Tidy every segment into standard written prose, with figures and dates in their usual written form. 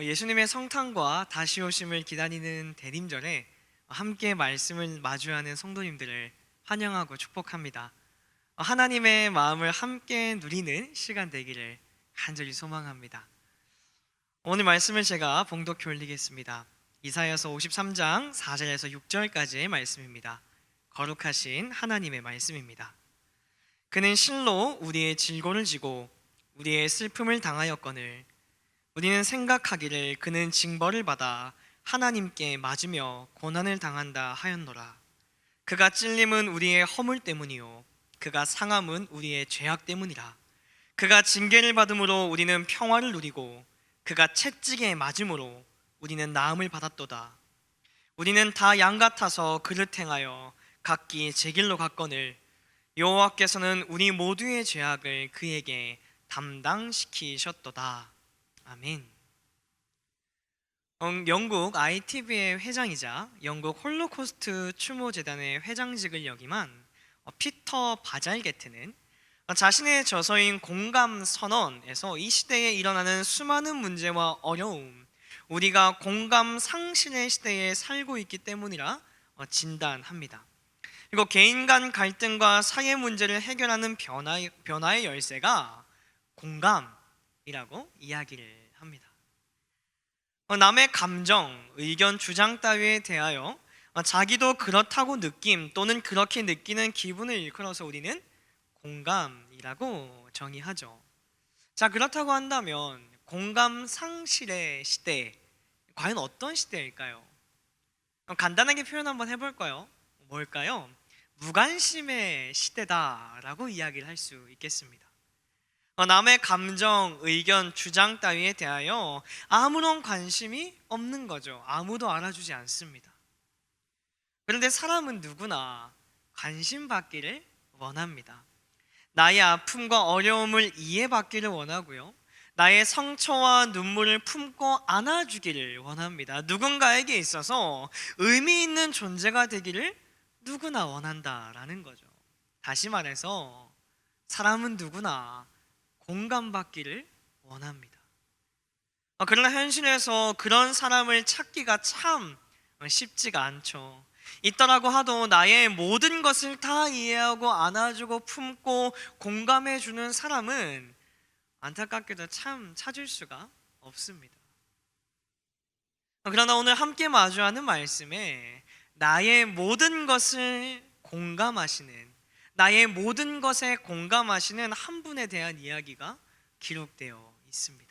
예수님의 성탄과 다시 오심을 기다리는 대림절에 함께 말씀을 마주하는 성도님들을 환영하고 축복합니다. 하나님의 마음을 함께 누리는 시간 되기를 간절히 소망합니다. 오늘 말씀을 제가 봉독해 올리겠습니다. 이사야서 53장 4절에서 6절까지의 말씀입니다. 거룩하신 하나님의 말씀입니다. 그는 실로 우리의 질고를 지고 우리의 슬픔을 당하였거늘 우리는 생각하기를 그는 징벌을 받아 하나님께 맞으며 고난을 당한다 하였노라. 그가 찔림은 우리의 허물 때문이요 그가 상함은 우리의 죄악 때문이라. 그가 징계를 받음으로 우리는 평화를 누리고 그가 채찍에 맞음으로 우리는 나음을 받았도다. 우리는 다 양 같아서 그를 행하여 각기 제 길로 갔거늘 여호와께서는 우리 모두의 죄악을 그에게 담당시키셨도다. 아멘. 영국 ITV의 회장이자 영국 홀로코스트 추모 재단의 회장직을 역임한 피터 바잘게트는 자신의 저서인 공감 선언에서 이 시대에 일어나는 수많은 문제와 어려움, 우리가 공감 상실의 시대에 살고 있기 때문이라 진단합니다. 그리고 개인 간 갈등과 사회 문제를 해결하는 변화의 열쇠가 공감이라고 이야기를 합니다. 남의 감정, 의견, 주장 따위에 대하여 자기도 그렇다고 느낌 또는 그렇게 느끼는 기분을 일컬어서 우리는 공감이라고 정의하죠. 자, 그렇다고 한다면 공감 상실의 시대, 과연 어떤 시대일까요? 간단하게 표현 한번 해볼까요? 뭘까요? 무관심의 시대다라고 이야기를 할 수 있겠습니다. 남의 감정, 의견, 주장 따위에 대하여 아무런 관심이 없는 거죠. 아무도 알아주지 않습니다. 그런데 사람은 누구나 관심 받기를 원합니다. 나의 아픔과 어려움을 이해받기를 원하고요, 나의 상처와 눈물을 품고 안아주기를 원합니다. 누군가에게 있어서 의미 있는 존재가 되기를 누구나 원한다라는 거죠. 다시 말해서 사람은 누구나 공감받기를 원합니다. 그러나 현실에서 그런 사람을 찾기가 참 쉽지가 않죠. 있더라고 하도 나의 모든 것을 다 이해하고 안아주고 품고 공감해주는 사람은 안타깝게도 참 찾을 수가 없습니다. 그러나 오늘 함께 마주하는 말씀에 나의 모든 것을 공감하시는, 나의 모든 것에 공감하시는 한 분에 대한 이야기가 기록되어 있습니다.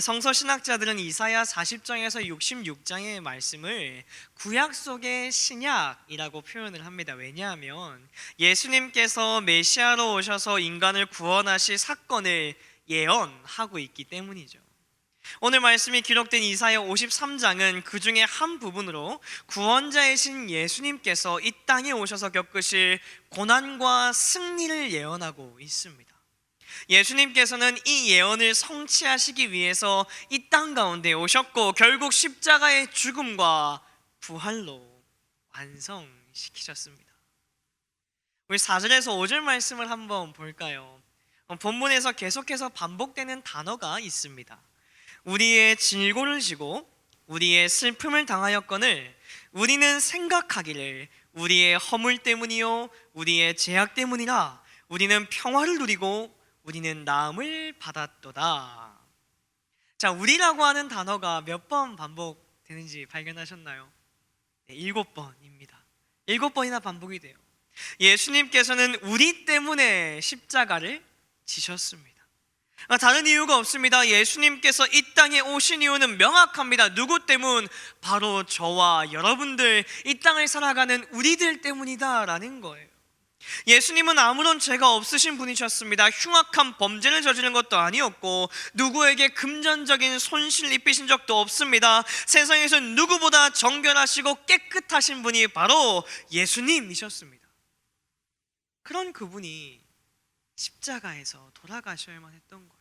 성서 신학자들은 이사야 40장에서 66장의 말씀을 구약 속의 신약이라고 표현을 합니다. 왜냐하면 예수님께서 메시아로 오셔서 인간을 구원하실 사건을 예언하고 있기 때문이죠. 오늘 말씀이 기록된 이사야 53장은 그 중에 한 부분으로 구원자이신 예수님께서 이 땅에 오셔서 겪으실 고난과 승리를 예언하고 있습니다. 예수님께서는 이 예언을 성취하시기 위해서 이 땅 가운데 오셨고 결국 십자가의 죽음과 부활로 완성시키셨습니다. 우리 4절에서 5절 말씀을 한번 볼까요? 본문에서 계속해서 반복되는 단어가 있습니다. 우리의 질고를 지고 우리의 슬픔을 당하였거늘 우리는 생각하기를 우리의 허물 때문이요 우리의 죄악 때문이라. 우리는 평화를 누리고 우리는 나음을 받았도다. 자, 우리라고 하는 단어가 몇 번 반복되는지 발견하셨나요? 네, 7번입니다. 7번이나 반복이 돼요. 예수님께서는 우리 때문에 십자가를 지셨습니다. 다른 이유가 없습니다. 예수님께서 이 땅에 오신 이유는 명확합니다. 누구 때문? 바로 저와 여러분들, 이 땅을 살아가는 우리들 때문이다라는 거예요. 예수님은 아무런 죄가 없으신 분이셨습니다. 흉악한 범죄를 저지른 것도 아니었고 누구에게 금전적인 손실을 입히신 적도 없습니다. 세상에서 누구보다 정결하시고 깨끗하신 분이 바로 예수님이셨습니다. 그런 그분이 십자가에서 돌아가셔야만 했던 거예요.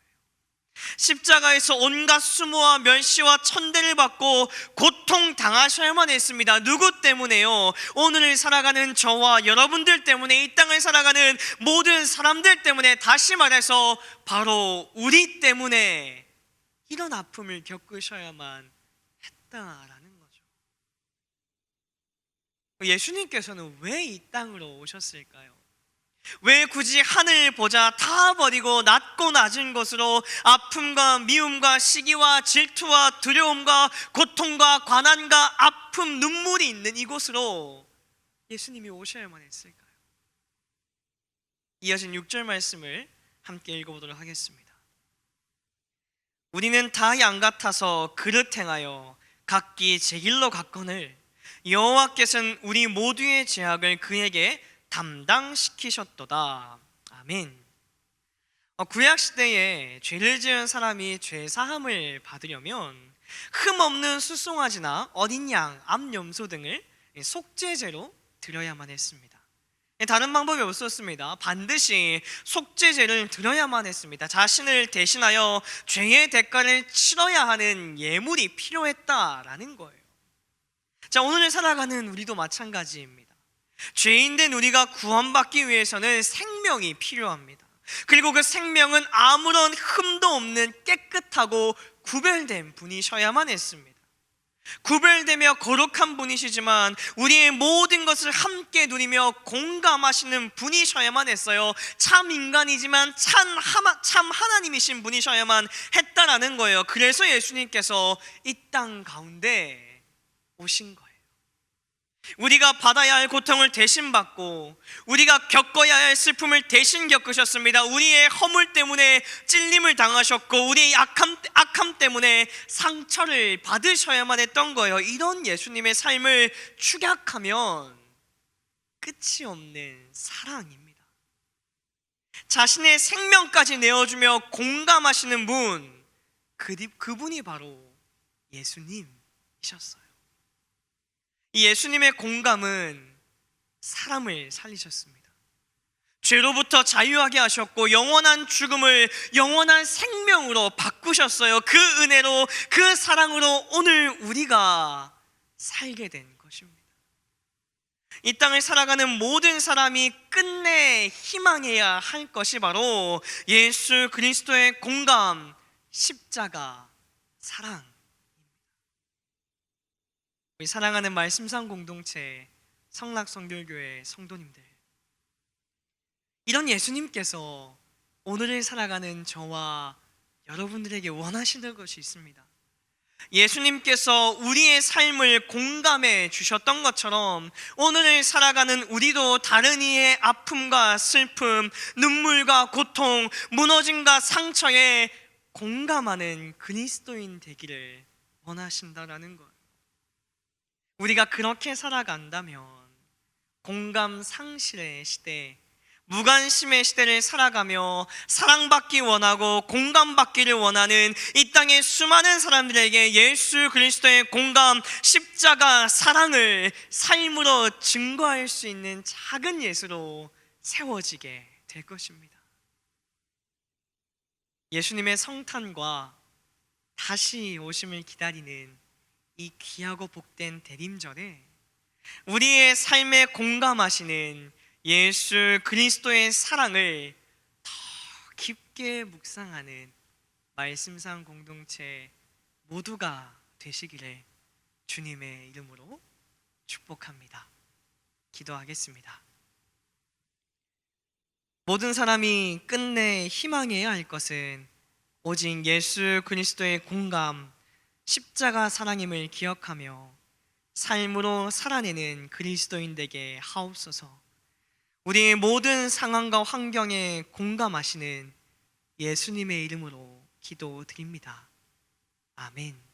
십자가에서 온갖 수모와 멸시와 천대를 받고 고통 당하셔야만 했습니다. 누구 때문에요? 오늘을 살아가는 저와 여러분들 때문에, 이 땅을 살아가는 모든 사람들 때문에, 다시 말해서 바로 우리 때문에 이런 아픔을 겪으셔야만 했다라는 거죠. 예수님께서는 왜 이 땅으로 오셨을까요? 왜 굳이 하늘 보자 다 버리고 낮고 낮은 곳으로 아픔과 미움과 시기와 질투와 두려움과 고통과 관한과 아픔, 눈물이 있는 이곳으로 예수님이 오셔야만 했을까요? 이어진 6절 말씀을 함께 읽어보도록 하겠습니다. 우리는 다 양 같아서 그릇 행하여 각기 제 길로 갔거늘 여호와께서는 우리 모두의 죄악을 그에게 담당시키셨도다. 아멘. 구약 시대에 죄를 지은 사람이 죄 사함을 받으려면 흠 없는 수송아지나 어린 양, 암염소 등을 속죄제로 드려야만 했습니다. 다른 방법이 없었습니다. 반드시 속죄제를 드려야만 했습니다. 자신을 대신하여 죄의 대가를 치러야 하는 예물이 필요했다라는 거예요. 자, 오늘 살아가는 우리도 마찬가지입니다. 죄인된 우리가 구원받기 위해서는 생명이 필요합니다. 그리고 그 생명은 아무런 흠도 없는 깨끗하고 구별된 분이셔야만 했습니다. 구별되며 거룩한 분이시지만 우리의 모든 것을 함께 누리며 공감하시는 분이셔야만 했어요. 참 인간이지만 참 하나님이신 분이셔야만 했다라는 거예요. 그래서 예수님께서 이 땅 가운데 오신 거예요. 우리가 받아야 할 고통을 대신 받고 우리가 겪어야 할 슬픔을 대신 겪으셨습니다. 우리의 허물 때문에 찔림을 당하셨고 우리의 악함 때문에 상처를 받으셔야만 했던 거예요. 이런 예수님의 삶을 축약하면 끝이 없는 사랑입니다. 자신의 생명까지 내어주며 공감하시는 분, 그분이 바로 예수님이셨어요. 이 예수님의 공감은 사람을 살리셨습니다. 죄로부터 자유하게 하셨고 영원한 죽음을 영원한 생명으로 바꾸셨어요. 그 은혜로, 그 사랑으로 오늘 우리가 살게 된 것입니다. 이 땅을 살아가는 모든 사람이 끝내 희망해야 할 것이 바로 예수 그리스도의 공감, 십자가, 사랑. 우리 사랑하는 말씀상 공동체 성락성결교회 성도님들, 이런 예수님께서 오늘을 살아가는 저와 여러분들에게 원하시는 것이 있습니다. 예수님께서 우리의 삶을 공감해 주셨던 것처럼 오늘을 살아가는 우리도 다른 이의 아픔과 슬픔, 눈물과 고통, 무너짐과 상처에 공감하는 그리스도인 되기를 원하신다라는 것. 우리가 그렇게 살아간다면 공감 상실의 시대, 무관심의 시대를 살아가며 사랑받기 원하고 공감받기를 원하는 이 땅의 수많은 사람들에게 예수 그리스도의 공감, 십자가, 사랑을 삶으로 증거할 수 있는 작은 예수로 세워지게 될 것입니다. 예수님의 성탄과 다시 오심을 기다리는 이 귀하고 복된 대림절에 우리의 삶에 공감하시는 예수 그리스도의 사랑을 더 깊게 묵상하는 말씀상 공동체 모두가 되시기를 주님의 이름으로 축복합니다. 기도하겠습니다. 모든 사람이 끝내 희망해야 할 것은 오직 예수 그리스도의 공감, 십자가 사랑임을 기억하며 삶으로 살아내는 그리스도인 되게 하옵소서. 우리의 모든 상황과 환경에 공감하시는 예수님의 이름으로 기도드립니다. 아멘.